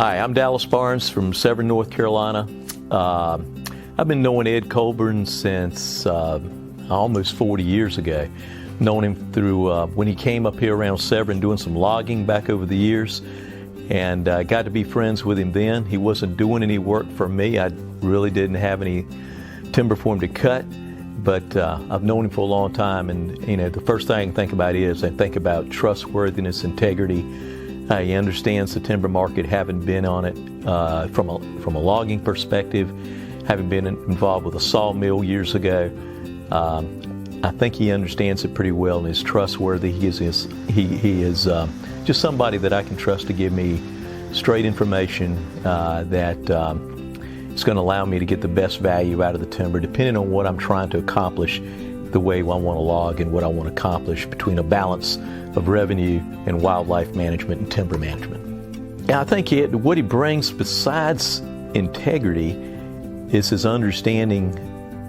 Hi, I'm Dallas Barnes from Severn, North Carolina. I've been knowing Ed Colburn since almost 40 years ago. Known him through when he came up here around Severn doing some logging back over the years, and got to be friends with him then. He wasn't doing any work for me. I really didn't have any timber for him to cut, but I've known him for a long time, and the first thing I can think about is I think about trustworthiness, integrity. He understands the timber market, having been on it from a logging perspective, having been involved with a sawmill years ago. I think he understands it pretty well and is trustworthy. He is just somebody that I can trust to give me straight information that is going to allow me to get the best value out of the timber, depending on what I'm trying to accomplish, the way I want to log and what I want to accomplish, between a balance of revenue and wildlife management and timber management. And I think what he brings besides integrity is his understanding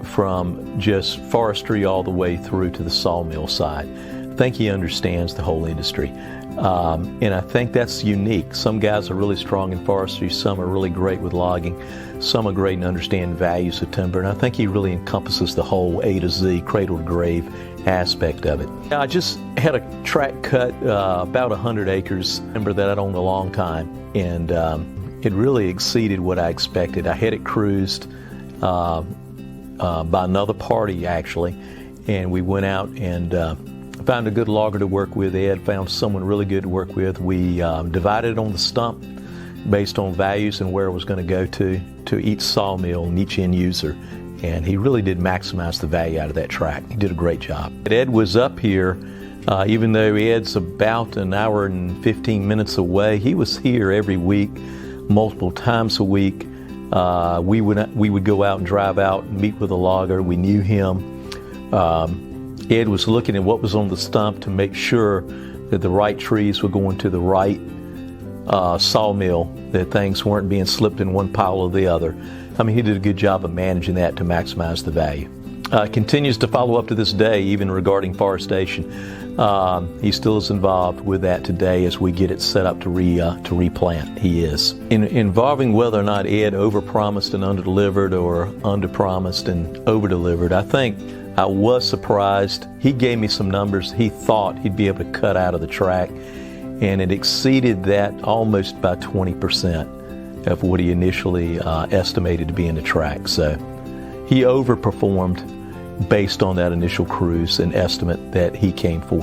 from just forestry all the way through to the sawmill side. I think he understands the whole industry. And I think that's unique. Some guys are really strong in forestry, some are really great with logging, some are great in understanding values of timber, and I think he really encompasses the whole A to Z, cradle to grave aspect of it. I just had a tract cut about 100 acres, timber that I'd owned a long time, and it really exceeded what I expected. I had it cruised by another party actually, and we went out and found a good logger to work with. Ed found someone really good to work with. We divided it on the stump based on values and where it was going to go to each sawmill and each end user, and he really did maximize the value out of that tract. He did a great job. Ed was up here, even though Ed's about an hour and 15 minutes away, he was here every week, multiple times a week. We would go out and drive out and meet with a logger. We knew him. Ed was looking at what was on the stump to make sure that the right trees were going to the right sawmill, that things weren't being slipped in one pile or the other. I mean, he did a good job of managing that to maximize the value. Continues to follow up to this day, even regarding forestation. He still is involved with that today as we get it set up to replant. He is. Involving whether or not Ed overpromised and underdelivered or underpromised and overdelivered, I think I was surprised. He gave me some numbers he thought he'd be able to cut out of the tract, and it exceeded that almost by 20% of what he initially estimated to be in the tract. So he overperformed based on that initial cruise and estimate that he came forward